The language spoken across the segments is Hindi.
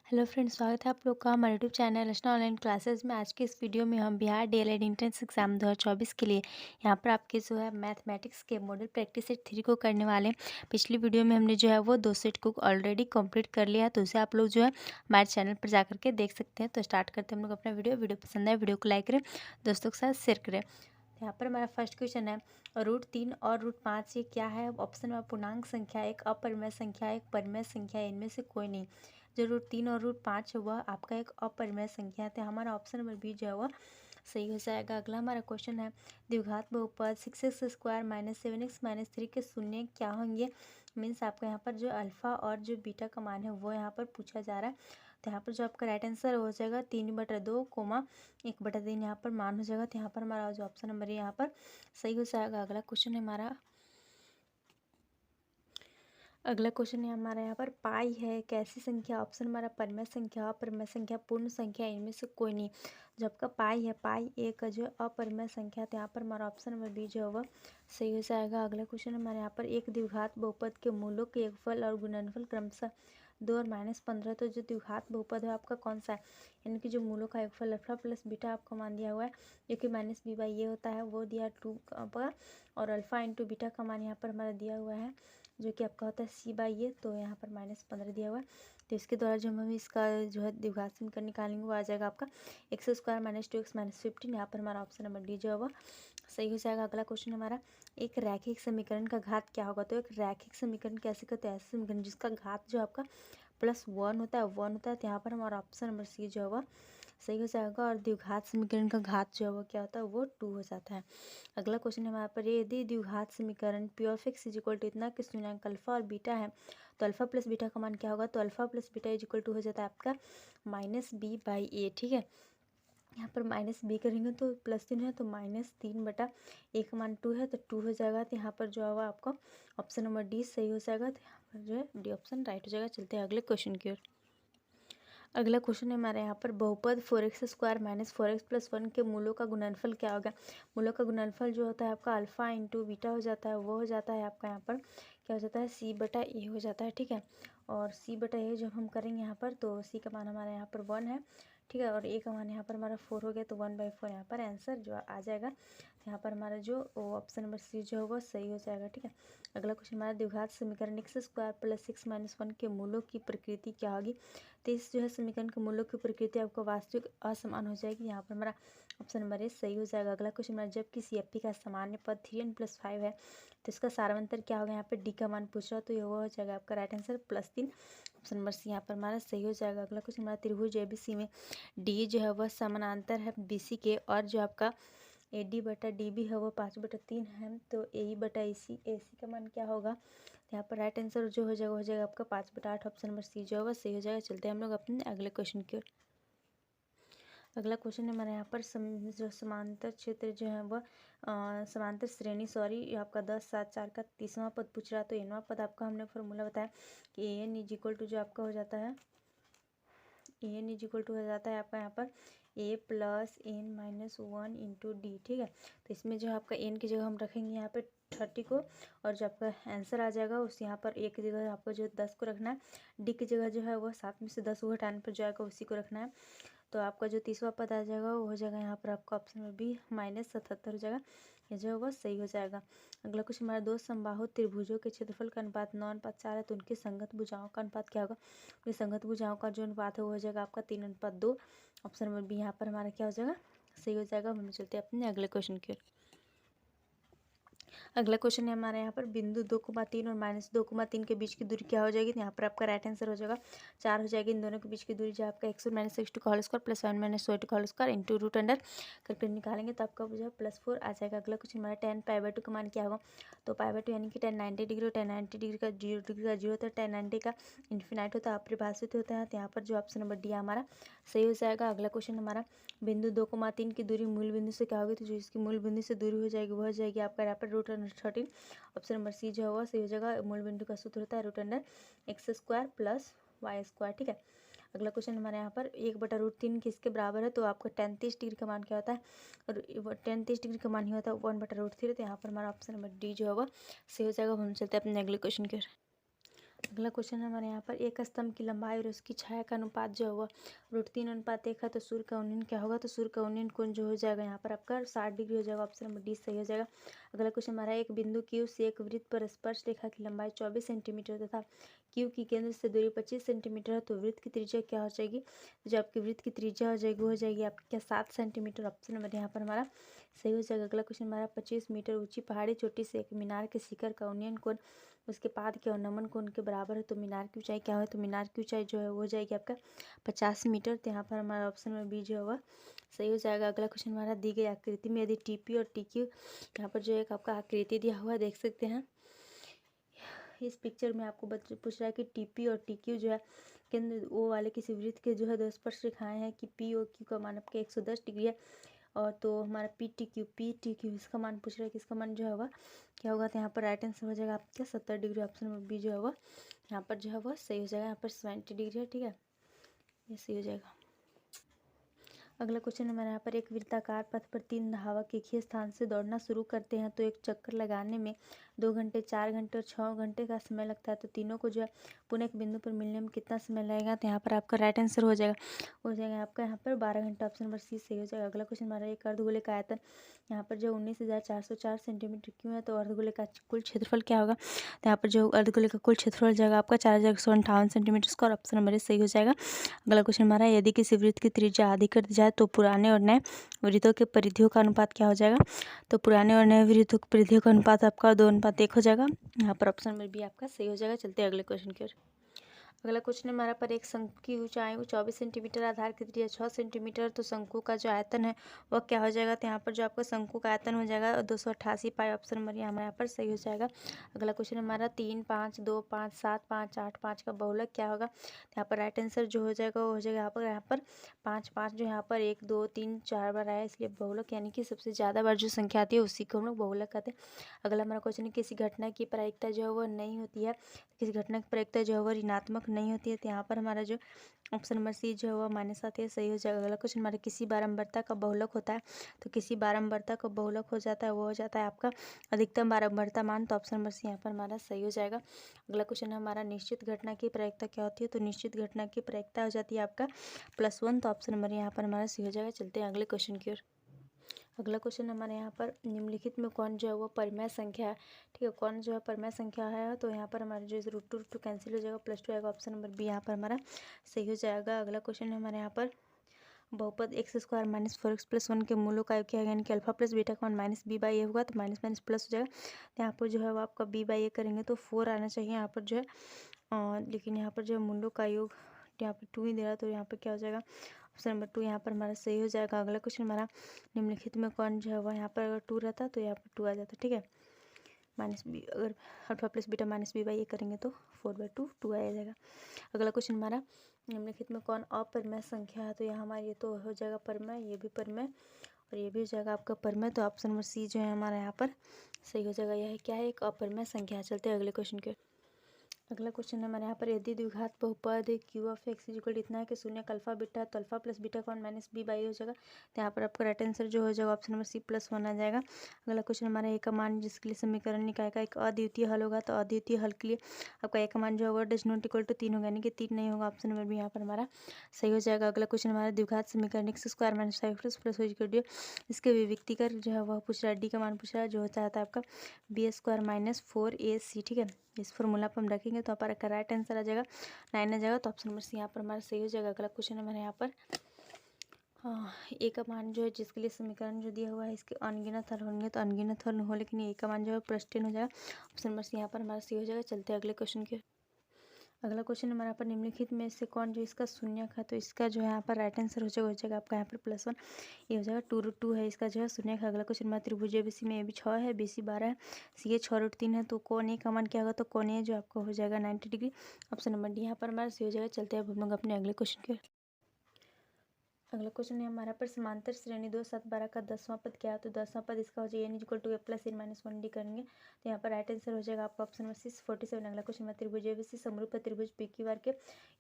हेलो फ्रेंड्स, स्वागत है आप लोग का हमारे यूट्यूब चैनल रचना ऑनलाइन क्लासेस में। आज के इस वीडियो में हम बिहार डीएलएड एंट्रेंस एग्जाम 2024 के लिए यहाँ पर आपके जो है मैथमेटिक्स के मॉडल प्रैक्टिस सेट 3 को करने वाले हैं। पिछली वीडियो में हमने जो है वो 2 सेट को ऑलरेडी कंप्लीट कर लिया है, तो उसे आप लोग जो है हमारे चैनल पर जा करके देख सकते हैं। तो स्टार्ट करते हैं हम लोग अपना वीडियो पसंद आए वीडियो को लाइक करें, दोस्तों के साथ शेयर करें। यहाँ पर हमारा फर्स्ट क्वेश्चन है, √3 और √5 ये क्या है। ऑप्शन में पूर्णांक संख्या, एक अपरिमेय संख्या, एक परिमेय संख्या, इनमें से कोई नहीं। जो √3 और √5 है वह आपका एक अपरिमेय संख्या है, तो हमारा ऑप्शन नंबर बी जो है वह सही हो जाएगा। अगला हमारा क्वेश्चन है, द्विघात बहुपद 6x² - 7x - 3 के शून्य क्या होंगे। मीन्स आपका यहाँ पर जो अल्फा और जो बीटा का मान है वो यहाँ पर पूछा जा रहा है। तो यहाँ पर जो आपका राइट आंसर हो जाएगा 3/2, 1/3 यहाँ पर मान हो जाएगा। तो यहाँ पर हमारा जो ऑप्शन नंबर है यहाँ पर सही हो जाएगा। अगला क्वेश्चन है हमारा यहाँ पर, पाई है एक ऐसी संख्या। ऑप्शन हमारा परिमेय संख्या, अपरिमेय संख्या, पूर्ण संख्या, इनमें से कोई नहीं। जो आपका पाई है, पाई एक जो अपरिमेय संख्या, तो यहाँ पर हमारा ऑप्शन नंबर बी जो है वह सही हो जाएगा। अगला क्वेश्चन हमारे यहाँ पर, एक द्विघात बहुपद के मूलों के योगफल और गुणनफल क्रमशः 2 और -15। तो जो द्विघात बहुपद है आपका कौन सा है, यानी कि जो मूलों का योगफल अल्फा प्लस बीटा आपको मान दिया हुआ है, जो कि -b/a होता है, वो दिया 2 का, और अल्फा इंटू बीटा का मान यहाँ पर हमारा दिया हुआ है जो कि आपका होता है c/a। तो यहाँ पर -15 दिया हुआ है। तो इसके द्वारा जो हम इसका जो है द्विघात समीकरण निकालेंगे वो आ जाएगा आपका x² - 2x - 15। यहाँ पर हमारा ऑप्शन नंबर डी जो है वो सही हो जाएगा। अगला क्वेश्चन हमारा, एक रैखिक समीकरण का घात क्या होगा। तो एक रैखिक समीकरण कैसे कहते हैं, ऐसे समीकरण जिसका घात जो आपका +1 होता है, 1 होता है। तो यहाँ पर हमारा ऑप्शन नंबर सी जो है वो सही हो जाएगा। और द्विघात समीकरण का घात जो है वो क्या होता है, वो 2 हो जाता है। अगला क्वेश्चन है हमारे पर, यदि द्विघात समीकरण p of x is equal to इतना कि शून्याङ्क अल्फा और बीटा है, तो अल्फा प्लस बीटा का मान क्या होगा। तो alpha plus beta is equal to हो जाता है आपका -b/a। ठीक है, यहाँ पर -b करेंगे तो +3 है, तो -3/a का मान 2 है, तो 2 हो जाएगा। तो यहाँ पर जो है आपका ऑप्शन नंबर डी सही हो जाएगा। तो यहाँ पर जो है डी ऑप्शन राइट हो जाएगा। चलते हैं अगले क्वेश्चन की ओर। अगला क्वेश्चन है हमारे यहाँ पर, बहुपद 4x² - 4x + 1 के मूलों का गुणनफल क्या होगा। मूलों का गुणनफल जो होता है आपका अल्फा इंटू बीटा हो जाता है, वो हो जाता है आपका यहाँ पर क्या हो जाता है, c/a हो जाता है। ठीक है, और c/a जब हम करेंगे यहाँ पर, तो c का मान हमारे यहाँ पर 1 है। ठीक है, और a का मान यहाँ पर हमारा 4 हो गया, तो 1/4 यहाँ पर आंसर जो आ जाएगा। तो यहाँ पर हमारा जो ऑप्शन नंबर सी जो होगा सही हो जाएगा। ठीक है, अगला क्वेश्चन हमारा, द्विघात समीकरण x² + 6 - 1 के मूलों की प्रकृति क्या होगी। तो इस जो है समीकरण के मूलों की प्रकृति आपको वास्तविक असमान हो जाएगी। यहाँ पर हमारा ऑप्शन नंबर ए सही हो जाएगा। अगला क्वेश्चन हमारा, जब किसी CFP का सामान्य पद 3n + 5 है, तो इसका सारांतर क्या होगा। यहाँ पे डी का मान पूछ रहा है, तो ये वो हो जाएगा आपका right answer +3। Option number C यहाँ पर हमारा सही हो जाएगा। अगला क्वेश्चन हमारा, त्रिभुज ABC में डी जो है वह समानांतर है BC के, और जो आपका AD/DB है वो 5/3 है, तो AE/AC का मान क्या होगा। यहाँ पर राइट आंसर जो हो जाएगा आपका 5/8। ऑप्शन नंबर सी जो होगा सही हो जाएगा। चलते हैं हम लोग अपने अगले क्वेश्चन की ओर। अगला क्वेश्चन है हमारे यहाँ पर, जो समांतर क्षेत्र जो है वह समांतर श्रेणी आपका 10 7 4 का 30वां पद पूछ रहा है। तो nवां पद आपका हमने फॉर्मूला बताया कि an इज इक्वल टू जो आपका हो जाता है, an इज इक्वल टू हो जाता है आपका यहाँ पर a + n - 1 इंटू डी। ठीक है, तो इसमें जो आपका n की जगह हम रखेंगे यहाँ पे 30 को, और जो आपका आंसर आ जाएगा उस यहाँ पर a की जगह आपको जो 10 को रखना है, डी की जगह जो है वह 7 में से 10 को घटाने पर जो आएगा उसी को रखना है। तो आपका जो 30वां पद आ जाएगा वो हो जाएगा यहाँ पर आपका ऑप्शन में बी -77 हो जाएगा। ये जो है वह सही हो जाएगा। अगला क्वेश्चन हमारा, दो समबाहु त्रिभुजों के क्षेत्रफल का अनुपात 9:4 है, तो उनकी संगत भुजाओं का अनुपात क्या होगा। तो संगत भुजाओं का जो अनुपात है वो हो जाएगा आपका 3:2। ऑप्शन नंबर बी यहाँ पर हमारा क्या हो जाएगा, सही हो जाएगा। हम चलते हैं अपने अगले क्वेश्चन की ओर। अगला क्वेश्चन है हमारे यहाँ पर, बिंदु 2,3 और -2,3 के बीच की दूरी क्या हो जाएगी। तो यहाँ पर आपका राइट आंसर हो जाएगा 4 हो जाएगी। इन दोनों के बीच की दूरी जो आपका x - x² का whole square + 1 - 2 square into root under करके निकालेंगे, तो आपका जो है +4 आ जाएगा। अगला क्वेश्चन हमारा, tan π/2 का मान क्या होगा। तो π/2 यानी कि tan 90 डिग्री, और tan 90 डिग्री का 0 डिग्री का 0 होता है, tan 90 का इन्फिनाइट होता है, अपरिभाषित होता है। तो यहाँ पर जो ऑप्शन नंबर डी हमारा सही हो जाएगा। अगला क्वेश्चन हमारा, बिंदु 2,3 की दूरी मूल बिंदु से क्या होगी। तो जो इसकी मूल बिंदु से दूरी हो जाएगी वो हो जाएगी आपका यहाँ पर √13। ऑप्शन नंबर सी जो होगा सही हो जाएगा। मूल बिंदु का सूत्र होता है √x² + y²। ठीक है, अगला क्वेश्चन हमारे यहाँ पर, 1/√3 किसके बराबर है। तो आपका tan 30 डिग्री का मान क्या होता है, और tan 30 डिग्री का मान ही होता है 1/√3। तो यहाँ पर हमारा ऑप्शन नंबर डी जो होगा सही हो जाएगा। हम चलते हैं अपने अगले क्वेश्चन की ओर। अगला क्वेश्चन है हमारे यहाँ पर एक स्तंभ की लंबाई और उसकी छाया का अनुपात जो हुआ √3:1 है, तो सूर्य का उन्नयन क्या होगा, तो सूर्य का उन्नयन कोण जो हो जाएगा यहाँ पर आपका 60 डिग्री हो जाएगा। ऑप्शन नंबर डी सही हो जाएगा। अगला क्वेश्चन हमारा एक बिंदु Q से एक वृत्त पर स्पर्श रेखा की लंबाई 24 सेंटीमीटर तथा Q की केंद्र से दूरी 25 सेंटीमीटर है, तो वृत्त की त्रिज्या क्या हो जाएगी, जो आपकी वृत्त की त्रिज्या हो जाएगी वो हो जाएगी आपकी क्या 7 सेंटीमीटर। ऑप्शन नंबर यहाँ पर हमारा सही हो जाएगा। अगला क्वेश्चन हमारा 25 मीटर ऊंची पहाड़ी चोटी से एक मीनार के शिखर का उन्नयन कोण उसके पाद के और नमन कोण के बराबर है, तो मीनार की ऊंचाई क्या है, तो मीनार की ऊंचाई जो है वो हो जाएगी आपका 50 मीटर। तो यहाँ पर हमारा ऑप्शन में बी जो होगा सही हो जाएगा। अगला क्वेश्चन हमारा दी गई आकृति में यदि टीपी और टीक्यू यहाँ पर जो एक आपका आकृति दिया हुआ है देख सकते हैं। इस पिक्चर में आपको पूछ रहा है कि टीपी और टीक्यू जो है केंद्र ओ वाले किसी वृत्त के जो है दो स्पर्श रेखाएं हैं कि पी और क्यू का मान आपका 110 डिग्री है, और तो हमारा पी टी क्यू इसका मान पूछ रहा है कि इसका मान जो होगा क्या होगा, तो यहाँ पर राइट आंसर हो जाएगा आपका 70 डिग्री। ऑप्शन नंबर बी जो होगा यहाँ पर जो है वो सही हो जाएगा। यहाँ पर 70 डिग्री है, ठीक है, ये सही हो जाएगा। अगला क्वेश्चन हमारे यहाँ पर एक वृत्ताकार पथ पर 3 धावक एक ही स्थान से दौड़ना शुरू करते हैं, तो एक चक्कर लगाने में 2 घंटे, 4 घंटे और 6 घंटे का समय लगता है, तो तीनों को जो है पुनः एक बिंदु पर मिलने में कितना समय लगेगा, तो यहाँ पर आपका राइट आंसर हो जाएगा आपका यहाँ पर 12 घंटे। ऑप्शन नंबर सी सही हो जाएगा। अगला क्वेश्चन हमारा एक अर्धगोले का आयतन यहाँ पर जो 19,404 सेंटीमीटर क्यों है, तो अर्धगोले का कुल क्षेत्रफल क्या होगा, तो यहाँ पर जो अर्धगोले का कुल क्षेत्रफल हो जाएगा आपका 4,158 centimetre square. Option number A सही हो जाएगा। अगला क्वेश्चन हमारा यदि किसी वृत्त की त्रिज्या आधी कर दी जाए तो पुराने और नए वृत्तों के परिधियों का अनुपात क्या हो जाएगा, तो पुराने और नए वृत्तों के परिधियों का अनुपात आपका 2:1 हो जाएगा। यहाँ पर ऑप्शन नंबर बी आपका सही हो जाएगा। चलते हैं अगले क्वेश्चन की ओर। अगला क्वेश्चन हमारा पर एक शंकु की ऊंचाई 24 सेंटीमीटर, आधार की त्रिज्या 6 सेंटीमीटर, तो शंकु का जो आयतन है वह क्या हो जाएगा, तो यहाँ पर जो आपका शंकु का आयतन हो जाएगा 288 पाई। ऑप्शन नंबर हमारे यहाँ पर सही हो जाएगा। अगला क्वेश्चन हमारा 3, 5, 2, 5, 7, 5, 8, 5 का बहुलक क्या होगा, तो यहाँ पर राइट आंसर जो हो जाएगा वो हो जाएगा यहाँ पर 5, 5 जो यहाँ पर 1, 2, 3, 4 बार आया, इसलिए बहुलक यानी कि सबसे ज़्यादा बार जो संख्या आती है उसी को हम लोग बहुलक कहते हैं। अगला हमारा क्वेश्चन है किसी घटना की प्रायिकता जो है वो नहीं होती है, किसी घटना की प्रायिकता जो है वो ऋणात्मक नहीं होती है, तो यहाँ पर हमारा जो ऑप्शन नंबर सी जो है वो माइनस आती है, सही हो जाएगा। अगला क्वेश्चन हमारा किसी बारंबारता का बहुलक होता है, तो किसी बारंबारता का बहुलक हो जाता है वो हो जाता है आपका अधिकतम बारंबारता मान, तो ऑप्शन नंबर सी यहाँ पर हमारा सही हो जाएगा। अगला क्वेश्चन हमारा निश्चित घटना की प्रायिकता क्या होती है, तो निश्चित घटना की प्रायिकता हो जाती है आपका +1, तो ऑप्शन नंबर यहाँ पर हमारा सही हो जाएगा। चलते हैं अगले क्वेश्चन की ओर। अगला क्वेश्चन हमारे यहाँ पर निम्नलिखित में कौन जो है वो परिमेय संख्या है, ठीक है, कौन जो है परिमेय संख्या है, तो यहाँ पर हमारे जो √2 कैंसिल हो जाएगा, +2 आएगा। ऑप्शन नंबर बी यहाँ पर हमारा सही हो जाएगा। अगला क्वेश्चन है हमारे यहाँ पर बहुपद x² - 4x + 1 के मूलों का योग क्या है, यानी कि अल्फा प्लस बीटा का मान -b/a होगा, तो माइनस माइनस प्लस हो जाएगा। तो यहाँ पर जो है वो आपका b/a करेंगे तो 4 आना चाहिए यहाँ पर जो है, लेकिन यहाँ पर जो है मूलों का योग यहाँ पर 2 ही दे रहा है, तो यहाँ पर क्या हो जाएगा, ऑप्शन नंबर 2 यहाँ पर हमारा सही हो जाएगा। अगला क्वेश्चन हमारा निम्नलिखित में कौन जो है वह यहाँ पर अगर 2 रहता तो यहाँ पर 2 आ जाता, ठीक है, -b अगर अल्फा प्लस बीटा -b/a करेंगे तो 4/2 2 आ जाएगा। अगला क्वेश्चन हमारा निम्नलिखित में कौन अपरिमेय संख्या है, तो यहाँ हमारा ये तो हो जाएगा परिमेय, ये भी परिमेय और ये भी हो जाएगा आपका परिमेय, तो ऑप्शन नंबर सी जो है हमारा यहाँ पर सही हो जाएगा। यह क्या है, एक अपरिमेय संख्या। चलते हैं अगले क्वेश्चन के। अगला क्वेश्चन है हमारे यहाँ पर यदि द्विघात बहुपद q(x) इतना है कि शून्य का अल्फा बीटा, तो अल्फा प्लस बीटा का -b/a हो जाएगा, तो यहाँ पर आपका राइट आंसर जो हो जाएगा ऑप्शन नंबर सी +1 आ जाएगा। अगला क्वेश्चन हमारा ए का मान जिसके लिए समीकरण निकाय का एक अद्वितीय हल होगा, तो अद्वितीय हल के लिए आपका ए का मान जो होगा ≠ 3 होगा, यानी कि 3 नहीं होगा। ऑप्शन नंबर बी यहाँ पर हमारा सही हो जाएगा। अगला क्वेश्चन हमारा द्विघात समीकरण x² - 5x + इसके विभक्ति कर जो है वह पूछ रहा है, डी का मान पूछ रहा है, जो होता है आपका b² - 4ac, ठीक है, इस फॉर्मूला पर हम रखेंगे तो आपका राइट आंसर आ जाएगा 9 आ जाएगा, तो ऑप्शन नंबर सी यहाँ पर हमारा सही हो जाएगा। अगला क्वेश्चन हमारे यहाँ पर ए का मान जो है जिसके लिए समीकरण जो दिया हुआ है इसके अनगिनत हल होंगे, तो अनगिनत हल हो, लेकिन ए का मान जो है +10 हो जाएगा। ऑप्शन नंबर सी यहाँ पर हमारा सही हो जाएगा। चलते हैं अगले क्वेश्चन के। अगला क्वेश्चन हमारे यहाँ पर निम्नलिखित में से कौन जो इसका शून्यक है, तो इसका जो है यहाँ पर राइट आंसर हो जाएगा आपका यहाँ पर +1, ये हो जाएगा 2√2 है इसका जो है शून्यक है। अगला क्वेश्चन हमारा त्रिभुज ABC में AB 6 है, BC 12 है, CA 6√3 है, तो कौन ए का मान क्या होगा, तो कौन ए जो आपका हो जाएगा 90 डिग्री। ऑप्शन नंबर डी यहाँ पर हमारा सही हो जाएगा। चलते हैं अब हम लोग अपने अगले क्वेश्चन के। अगला क्वेश्चन है हमारा पर समांतर श्रेणी 2 7 12 का 10वां पद क्या है। तो 10वां पद इसका हो जाएगा n equal to a plus n minus 1d करेंगे तो यहाँ पर राइट आंसर हो जाएगा आपका ऑप्शन नंबर 47। अगला क्वेश्चन में त्रिभुज एबीसी समरूप त्रिभुज पी क्यू आर के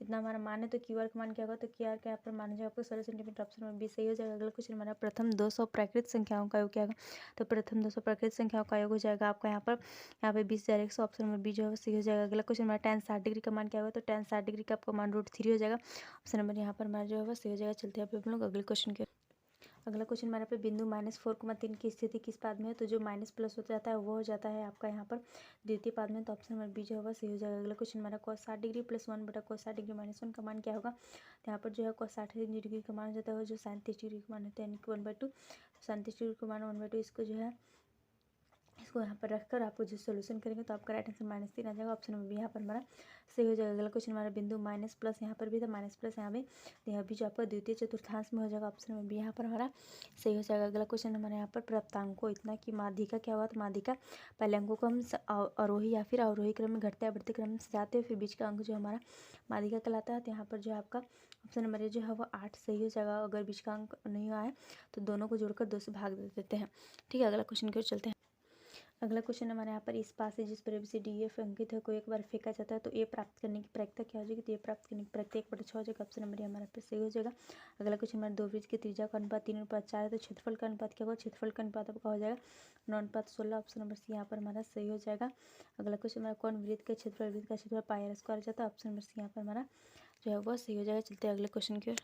इतना हमारा मान है तो क्यू आर का मान क्या होगा तो क्यू आर का यहाँ पर मान जाएगा आपको 16 सेंटीमीटर। ऑप्शन नंबर बी सही हो जाएगा। अगला क्वेश्चन हमारा प्रथम 200 प्राकृत संख्याओं का योग क्या होगा। तो प्रथम 200 प्राकृत संख्याओं का योग हो जाएगा आपका यहाँ पे 20,100। ऑप्शन नंबर बी जो है सही हो जाएगा। अगला क्वेश्चन हमारा tan 60 डिग्री का मान क्या होगा। तो tan 60 डिग्री का आपका मान √3 हो जाएगा। ऑप्शन नंबर यहाँ पर हमारा जो है सही हो जाएगा। चलते हैं आप लोग अगले क्वेश्चन के। अगला क्वेश्चन हमारे पे बिंदु -4,3 की स्थिति किस पाद में है। तो जो माइनस प्लस हो जाता है वो हो जाता है आपका यहाँ पर द्वितीय पाद में। तो ऑप्शन नंबर बी जो होगा सही हो जाएगा। अगला क्वेश्चन हमारा cos 60 डिग्री प्लस 1 बटा cos 60 डिग्री माइनस 1 का मान क्या होगा। तो यहाँ पर जो है cos 60 डिग्री का मान हो जाता है जो 37 डिग्री का मान होता है यानी कि 1/2। 37 डिग्री का मान 1/2 इसको जो है इसको यहाँ पर रखकर आपको जो सोल्यूशन करेंगे तो आपका राइट आंसर -3 आ जाएगा। ऑप्शन नंबर बी यहाँ पर हमारा सही हो जाएगा। अगला क्वेश्चन हमारा बिंदु माइनस प्लस यहाँ पर भी था माइनस प्लस यहाँ भी तो यहाँ भी जो आपका द्वितीय चतुर्थांश में हो जाएगा। ऑप्शन नंबर बी यहाँ पर हमारा सही हो जाएगा। अगला क्वेश्चन हमारे यहाँ पर प्राप्तांकों इतना कि माध्यिका क्या हुआ। तो माध्यिका पहले अंकों को हम आरोही या फिर अवरोही क्रम में घटते या बढ़ते क्रम में सजाते हैं फिर बीच का अंक जो हमारा माध्यिका कहलाता है। तो यहाँ पर जो आपका ऑप्शन नंबर ए जो है वो 8 सही हो जाएगा। अगर बीच का अंक नहीं आए तो दोनों को जोड़कर 2 से भाग दे देते हैं। ठीक है, अगला क्वेश्चन की ओर चलते हैं। अगला क्वेश्चन हमारे यहाँ पर इस पास से जिस पर एबीसी डी एफ अंकित है को एक बार फेंका जाता है तो ए प्राप्त करने की प्रक्रिया क्या हो जाएगी। तो ए प्राप्त करने की प्रक्रिया 1/6 हो जाएगा। ऑप्शन नंबर हमारे पे सही हो जाएगा। अगला क्वेश्चन हमारे दो वृत्त की त्रिज्या का अनुपात 3:4 है तो क्षेत्रफल का अनुपात क्या होगा। क्षेत्रफल का अनुपात आपका हो जाएगा 9:16। ऑप्शन नंबर सी यहाँ पर हमारा सही हो जाएगा। अगला क्वेश्चन हमारा कौन वृत्त का क्षेत्रफल वृत्त का क्षेत्रफल पाई आर स्क्वायर जाता है। ऑप्शन नंबर सी यहाँ पर हमारा जो है वो सही हो जाएगा। चलते हैं अगले क्वेश्चन की ओर।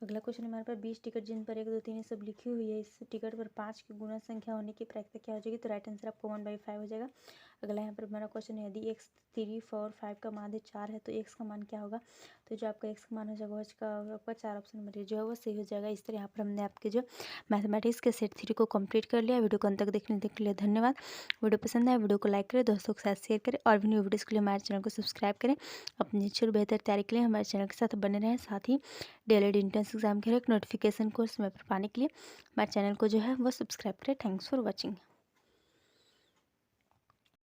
अगला क्वेश्चन हमारे पास 20 टिकट जिन पर 1 2 3 ये सब लिखी हुई है इस टिकट पर 5 की गुना संख्या होने की प्रक्रिया क्या हो जाएगी। तो राइट आंसर आपको 1/5 हो जाएगा। अगला यहाँ पर हमारा क्वेश्चन है यदि x 3 4 5 का मान 4 है तो x का मान क्या होगा। तो जो आपका x का मान हो जाएगा उसका आपका 4 ऑप्शन नंबर जो है वो सही हो जाएगा। इस तरह यहाँ पर हमने आपके जो मैथमेटिक्स के सेट 3 को कंप्लीट कर लिया। वीडियो को अंत तक देखने के लिए धन्यवाद। वीडियो पसंद आए वीडियो को लाइक करें दोस्तों के साथ शेयर करें और भी न्यू वीडियोज़ के लिए हमारे चैनल को सब्सक्राइब करें। अपनी अच्छी और बेहतर तैयारी के लिए हमारे चैनल के साथ बने रहें। साथ ही DLED एंट्रेंस एग्जाम के हर एक नोटिफिकेशन को समय पर पाने के लिए हमारे चैनल को जो है वो सब्सक्राइब करें। Thanks for watching.